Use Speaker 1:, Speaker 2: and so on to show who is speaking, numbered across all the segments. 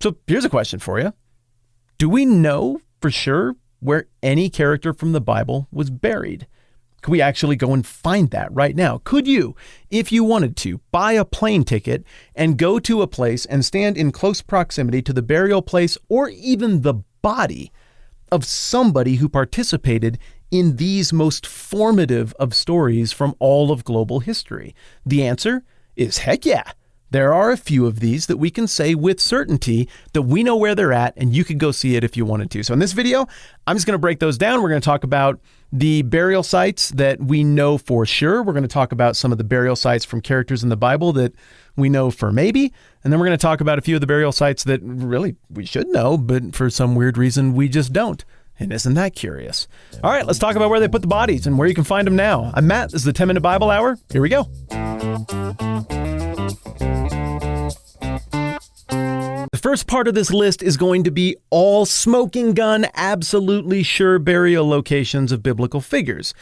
Speaker 1: So here's a question for you. Do we know for sure where any character from the Bible was buried? Could we actually go and find that right now? Could you, if you wanted to, buy a plane ticket and go to a place and stand in close proximity to the burial place or even the body of somebody who participated in these most formative of stories from all of global history? The answer is heck yeah. There are a few of these that we can say with certainty that we know where they're at, and you could go see it if you wanted to. So in this video, I'm just going to break those down. We're going to talk about the burial sites that we know for sure. We're going to talk about some of the burial sites from characters in the Bible that we know for maybe. And then we're going to talk about a few of the burial sites that really we should know, but for some weird reason, we just don't. And isn't that curious? All right, let's talk about where they put the bodies and where you can find them now. I'm Matt. This is the 10-Minute Bible Hour. Here we go. The first part of this list is going to be all smoking gun, absolutely sure burial locations of biblical figures.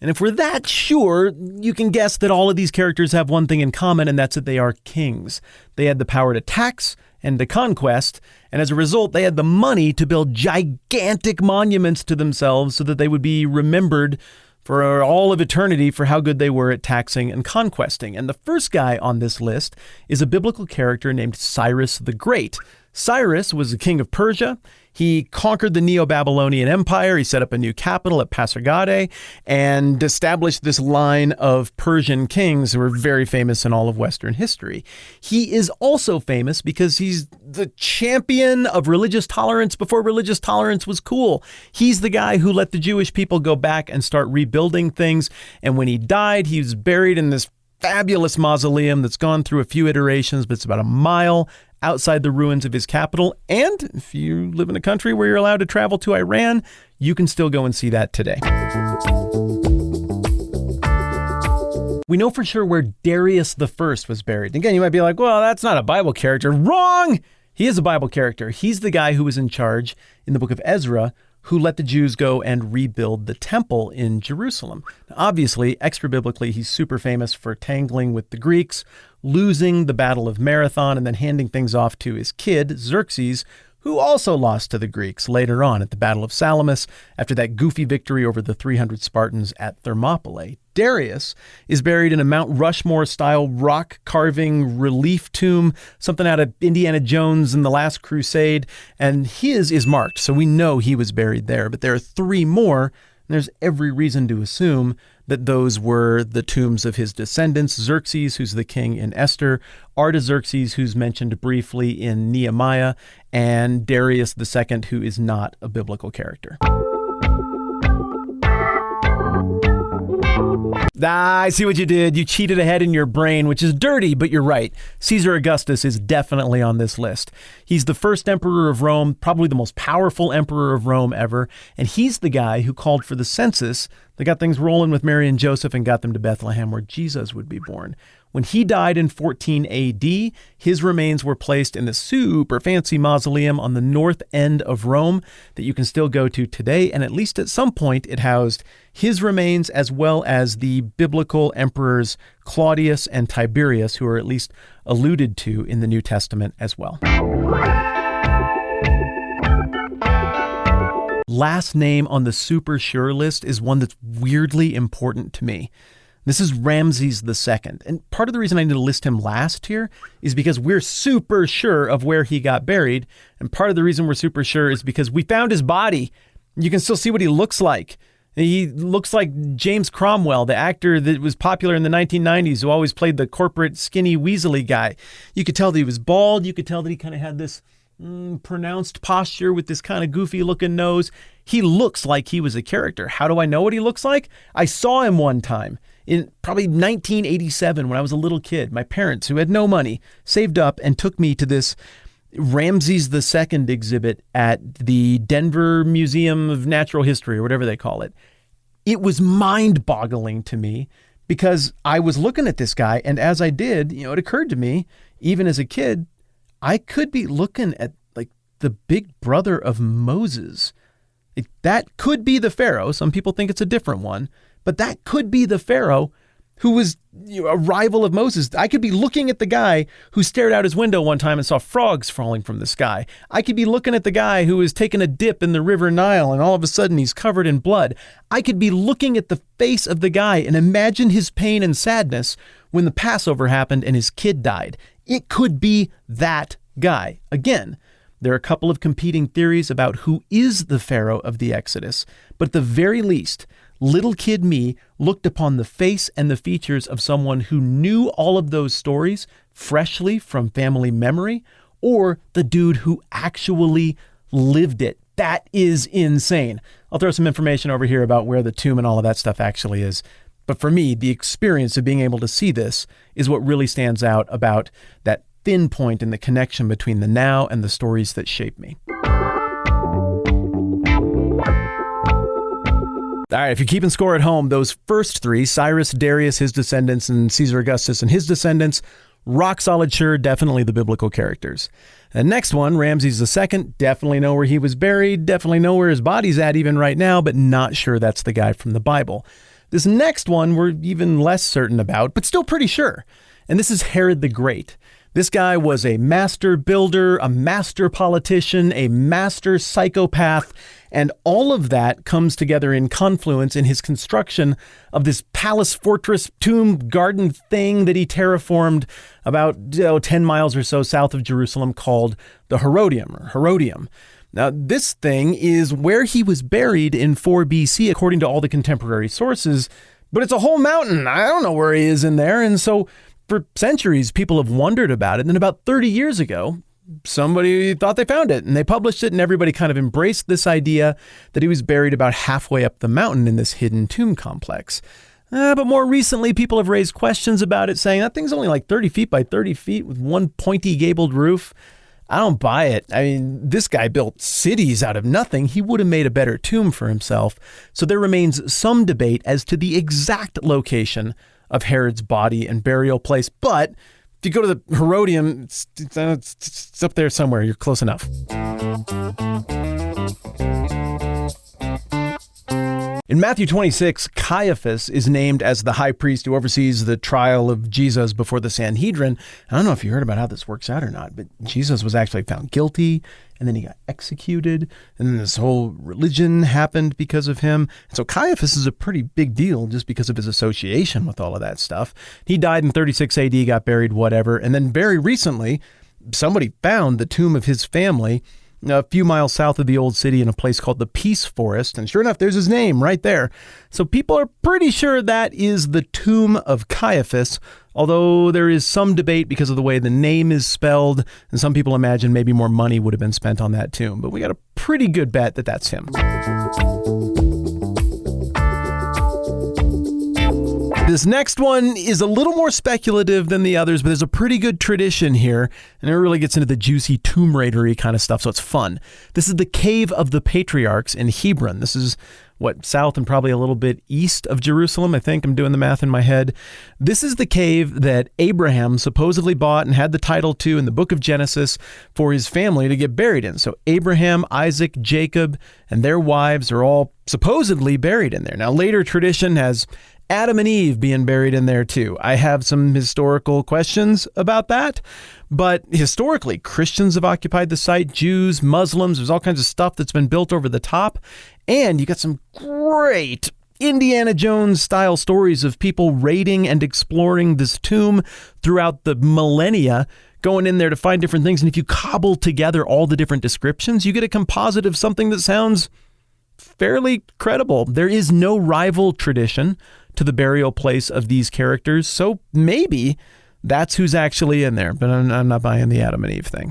Speaker 1: And if we're that sure, you can guess that all of these characters have one thing in common, and that's that they are kings. They had the power to tax and to conquest, and as a result, they had the money to build gigantic monuments to themselves so that they would be remembered for all of eternity for how good they were at taxing and conquesting. And the first guy on this list is a biblical character named Cyrus the Great. Cyrus was the king of Persia. He conquered the Neo-Babylonian Empire. He set up a new capital at Pasargadae and established this line of Persian kings who were very famous in all of Western history. He is also famous because he's the champion of religious tolerance before religious tolerance was cool. He's the guy who let the Jewish people go back and start rebuilding things. And when he died, he was buried in this fabulous mausoleum that's gone through a few iterations, but it's about a mile outside the ruins of his capital. And if you live in a country where you're allowed to travel to Iran, you can still go and see that today. We know for sure where Darius the First was buried. Again, you might be like, well, that's not a Bible character. Wrong! He is a Bible character. He's the guy who was in charge in the book of Ezra who let the Jews go and rebuild the temple in Jerusalem. Now, obviously, extra-biblically, he's super famous for tangling with the Greeks, losing the Battle of Marathon, and then handing things off to his kid, Xerxes, who also lost to the Greeks later on at the Battle of Salamis after that goofy victory over the 300 Spartans at Thermopylae. Darius is buried in a Mount Rushmore-style rock-carving relief tomb, something out of Indiana Jones and the Last Crusade, and his is marked, so we know he was buried there. But there are three more, and there's every reason to assume that those were the tombs of his descendants, Xerxes, who's the king in Esther, Artaxerxes, who's mentioned briefly in Nehemiah, and Darius II, who is not a biblical character. I see what you did. You cheated ahead in your brain, which is dirty, but you're right. Caesar Augustus is definitely on this list. He's the first emperor of Rome, probably the most powerful emperor of Rome ever, and he's the guy who called for the census that got things rolling with Mary and Joseph and got them to Bethlehem where Jesus would be born. When he died in 14 AD, his remains were placed in the super fancy mausoleum on the north end of Rome that you can still go to today, and at least at some point it housed his remains as well as the biblical emperors Claudius and Tiberius, who are at least alluded to in the New Testament as well. Last name on the super sure list is one that's weirdly important to me. This is Ramses II. And part of the reason I need to list him last here is because we're super sure of where he got buried. And part of the reason we're super sure is because we found his body. You can still see what he looks like. He looks like James Cromwell, the actor that was popular in the 1990s who always played the corporate skinny weaselly guy. You could tell that he was bald. You could tell that he kind of had this pronounced posture with this kind of goofy looking nose. He looks like he was a character. How do I know what he looks like? I saw him one time in probably 1987 when I was a little kid. My parents, who had no money, saved up and took me to this Ramses II exhibit at the Denver Museum of Natural History or whatever they call it. It was mind-boggling to me because I was looking at this guy, and as I did, it occurred to me, even as a kid, I could be looking at like the big brother of Moses. That could be the Pharaoh. Some people think it's a different one, but that could be the Pharaoh who was a rival of Moses. I could be looking at the guy who stared out his window one time and saw frogs falling from the sky. I could be looking at the guy who was taking a dip in the River Nile and all of a sudden he's covered in blood. I could be looking at the face of the guy and imagine his pain and sadness when the Passover happened and his kid died. It could be that guy. Again, there are a couple of competing theories about who is the Pharaoh of the Exodus, but at the very least, little kid me looked upon the face and the features of someone who knew all of those stories freshly from family memory, or the dude who actually lived it. That is insane. I'll throw some information over here about where the tomb and all of that stuff actually is. But for me, the experience of being able to see this is what really stands out about that thin point in the connection between the now and the stories that shape me. All right, if you're keeping score at home, those first three, Cyrus, Darius, his descendants, and Caesar Augustus and his descendants, rock solid sure, definitely the biblical characters. The next one, Ramses II, definitely know where he was buried, definitely know where his body's at even right now, but not sure that's the guy from the Bible. This next one we're even less certain about, but still pretty sure. And this is Herod the Great. This guy was a master builder, a master politician, a master psychopath, and all of that comes together in confluence in his construction of this palace, fortress, tomb, garden thing that he terraformed about 10 miles or so south of Jerusalem called the Herodium. Now, this thing is where he was buried in 4 BC, according to all the contemporary sources, but it's a whole mountain. I don't know where he is in there, and so for centuries, people have wondered about it. And then about 30 years ago, somebody thought they found it and they published it, and everybody kind of embraced this idea that he was buried about halfway up the mountain in this hidden tomb complex. But more recently, people have raised questions about it, saying that thing's only like 30 feet by 30 feet with one pointy gabled roof. I don't buy it. I mean, this guy built cities out of nothing. He would have made a better tomb for himself. So there remains some debate as to the exact location of Herod's body and burial place. But if you go to the Herodium, it's up there somewhere. You're close enough. In Matthew 26, Caiaphas is named as the high priest who oversees the trial of Jesus before the Sanhedrin. I don't know if you heard about how this works out or not, but Jesus was actually found guilty, and then he got executed, and then this whole religion happened because of him. And so Caiaphas is a pretty big deal just because of his association with all of that stuff. He died in 36 AD, got buried, whatever, and then very recently, somebody found the tomb of his family a few miles south of the old city in a place called the Peace Forest. And sure enough, there's his name right there. So people are pretty sure that is the tomb of Caiaphas, although there is some debate because of the way the name is spelled. And some people imagine maybe more money would have been spent on that tomb. But we got a pretty good bet that that's him. This next one is a little more speculative than the others, but there's a pretty good tradition here, and it really gets into the juicy Tomb Raider-y kind of stuff, so it's fun. This is the Cave of the Patriarchs in Hebron. This is, south and probably a little bit east of Jerusalem, I think. I'm doing the math in my head. This is the cave that Abraham supposedly bought and had the title to in the book of Genesis for his family to get buried in. So Abraham, Isaac, Jacob, and their wives are all supposedly buried in there. Now, later tradition has Adam and Eve being buried in there too. I have some historical questions about that, but historically, Christians have occupied the site, Jews, Muslims, there's all kinds of stuff that's been built over the top, and you got some great Indiana Jones style stories of people raiding and exploring this tomb throughout the millennia, going in there to find different things, and if you cobble together all the different descriptions, you get a composite of something that sounds fairly credible. There is no rival tradition to the burial place of these characters, so maybe that's who's actually in there, but I'm not buying the Adam and Eve thing.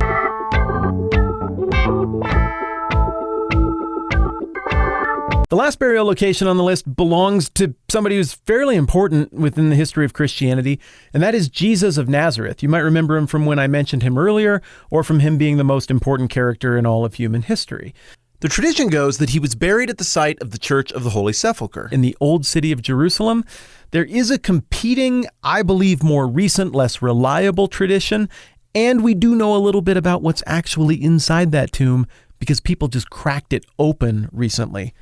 Speaker 1: The last burial location on the list belongs to somebody who's fairly important within the history of Christianity, and that is Jesus of Nazareth. You might remember him from when I mentioned him earlier, or from him being the most important character in all of human history. The tradition goes that he was buried at the site of the Church of the Holy Sepulchre in the old city of Jerusalem. There is a competing, I believe, more recent, less reliable tradition, and we do know a little bit about what's actually inside that tomb because people just cracked it open recently.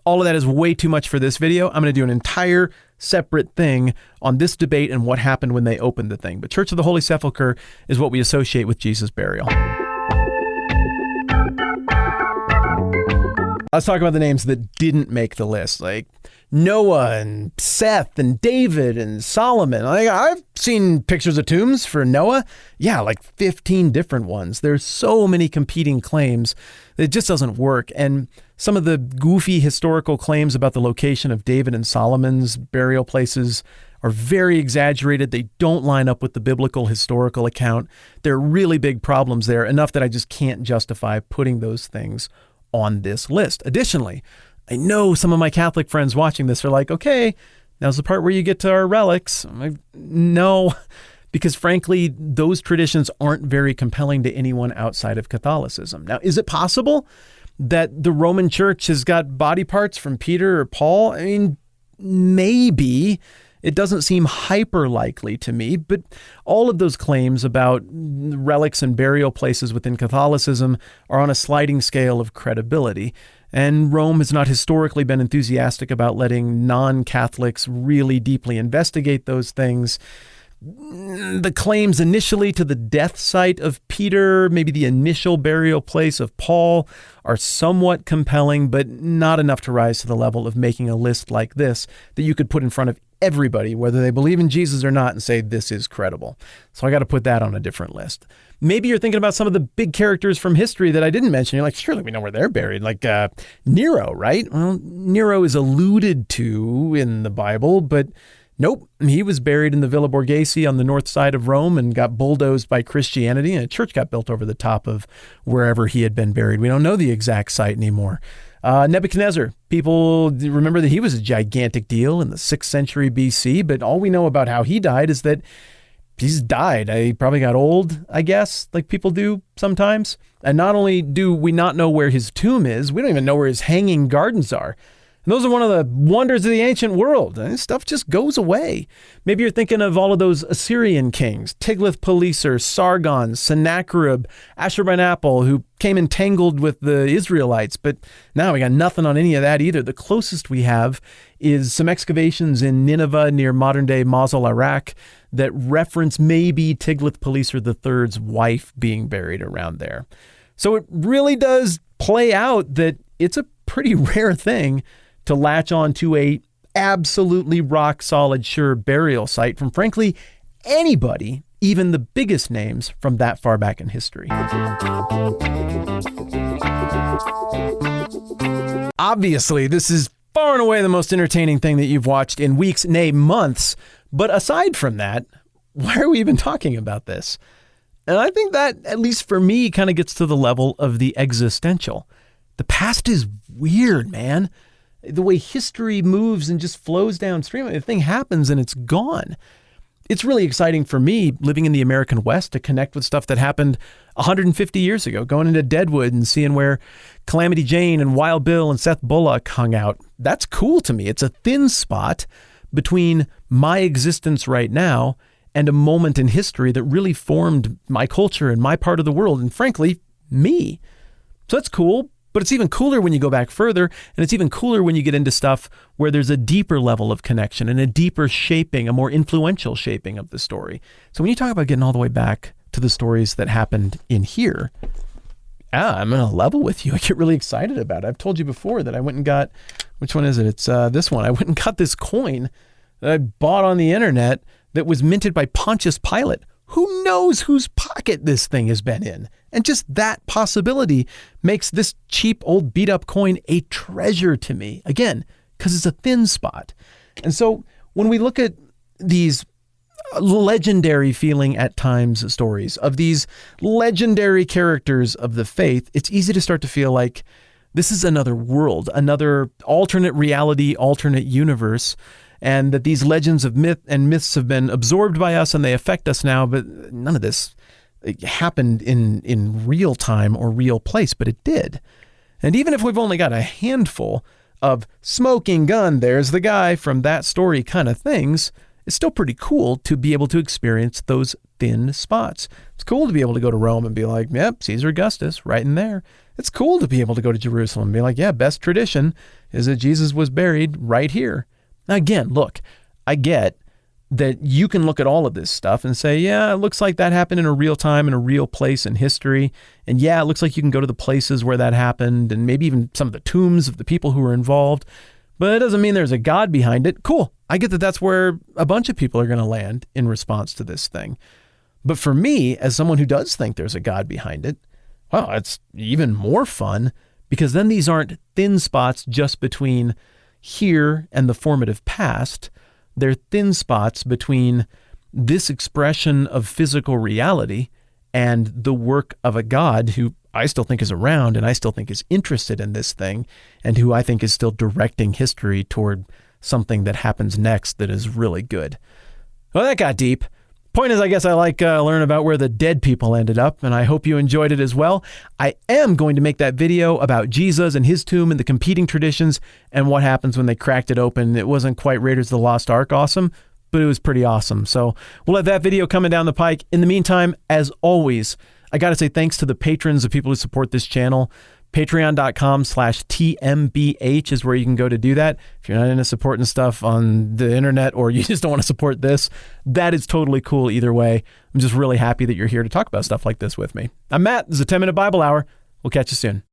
Speaker 1: All of that is way too much for this video. I'm going to do an entire separate thing on this debate and what happened when they opened the thing. But Church of the Holy Sepulchre is what we associate with Jesus' burial. Let's talk about the names that didn't make the list, like Noah and Seth and David and Solomon. I've seen pictures of tombs for Noah. Yeah, like 15 different ones. There's so many competing claims. It just doesn't work. And some of the goofy historical claims about the location of David and Solomon's burial places are very exaggerated. They don't line up with the biblical historical account. There are really big problems there, enough that I just can't justify putting those things on this list. Additionally, I know some of my Catholic friends watching this are like, okay, now's the part where you get to our relics. I'm like, no, because frankly, those traditions aren't very compelling to anyone outside of Catholicism. Now, is it possible that the Roman Church has got body parts from Peter or Paul? I mean, maybe. It doesn't seem hyper likely to me, but all of those claims about relics and burial places within Catholicism are on a sliding scale of credibility. And Rome has not historically been enthusiastic about letting non-Catholics really deeply investigate those things. The claims initially to the death site of Peter, maybe the initial burial place of Paul, are somewhat compelling, but not enough to rise to the level of making a list like this that you could put in front of everybody, whether they believe in Jesus or not, and say this is credible. So I got to put that on a different list. Maybe you're thinking about some of the big characters from history that I didn't mention. You're like, surely we know where they're buried, like Nero, right? Well, Nero is alluded to in the Bible, but nope, he was buried in the Villa Borghese on the north side of Rome and got bulldozed by Christianity, and a church got built over the top of wherever he had been buried. We don't know the exact site anymore. Nebuchadnezzar, people remember that he was a gigantic deal in the 6th century BC, but all we know about how he died is that he's died. He probably got old, I guess, like people do sometimes. And not only do we not know where his tomb is, we don't even know where his hanging gardens are. And those are one of the wonders of the ancient world. And stuff just goes away. Maybe you're thinking of all of those Assyrian kings, Tiglath-Pileser, Sargon, Sennacherib, Ashurbanipal, who came entangled with the Israelites. But now we got nothing on any of that either. The closest we have is some excavations in Nineveh near modern-day Mosul, Iraq, that reference maybe Tiglath-Pileser III's wife being buried around there. So it really does play out that it's a pretty rare thing to latch on to a absolutely rock solid, sure burial site from, frankly, anybody, even the biggest names from that far back in history. Obviously, this is far and away the most entertaining thing that you've watched in weeks, nay, months. But aside from that, why are we even talking about this? And I think that, at least for me, kind of gets to the level of the existential. The past is weird, man. The way history moves and just flows downstream, the thing happens and it's gone. It's really exciting for me, living in the American West, to connect with stuff that happened 150 years ago, going into Deadwood and seeing where Calamity Jane and Wild Bill and Seth Bullock hung out. That's cool to me. It's a thin spot between my existence right now and a moment in history that really formed my culture and my part of the world, and frankly, me. So that's cool. But it's even cooler when you go back further, and it's even cooler when you get into stuff where there's a deeper level of connection and a deeper shaping, a more influential shaping of the story. So when you talk about getting all the way back to the stories that happened in here, I'm on a level with you. I get really excited about it. I've told you before that I went and got, which one is it? It's this one. I went and got this coin that I bought on the internet that was minted by Pontius Pilate. Who knows whose pocket this thing has been in? And just that possibility makes this cheap old beat up coin a treasure to me. Again, because it's a thin spot. And so when we look at these legendary feeling at times stories of these legendary characters of the faith, it's easy to start to feel like this is another world, another alternate reality, alternate universe. And that these legends of myths have been absorbed by us and they affect us now, but none of this happened in real time or real place, but it did. And even if we've only got a handful of smoking gun, there's the guy from that story kind of things, it's still pretty cool to be able to experience those thin spots. It's cool to be able to go to Rome and be like, yep, Caesar Augustus, right in there. It's cool to be able to go to Jerusalem and be like, yeah, best tradition is that Jesus was buried right here. Now, again, look, I get that you can look at all of this stuff and say, yeah, it looks like that happened in a real time, in a real place in history. And yeah, it looks like you can go to the places where that happened and maybe even some of the tombs of the people who were involved. But it doesn't mean there's a God behind it. Cool. I get that that's where a bunch of people are going to land in response to this thing. But for me, as someone who does think there's a God behind it, well, it's even more fun because then these aren't thin spots just between here and the formative past. They're thin spots between this expression of physical reality and the work of a God who I still think is around and I still think is interested in this thing and who I think is still directing history toward something that happens next that is really good. Well, that got deep. Point is, I guess I like learn about where the dead people ended up, and I hope you enjoyed it as well. I am going to make that video about Jesus and his tomb and the competing traditions and what happens when they cracked it open. It wasn't quite Raiders of the Lost Ark awesome, but it was pretty awesome. So we'll have that video coming down the pike. In the meantime, as always, I got to say thanks to the patrons, the people who support this channel. Patreon.com/TMBH is where you can go to do that. If you're not into supporting stuff on the internet or you just don't want to support this, that is totally cool either way. I'm just really happy that you're here to talk about stuff like this with me. I'm Matt. This is a 10-Minute Bible Hour. We'll catch you soon.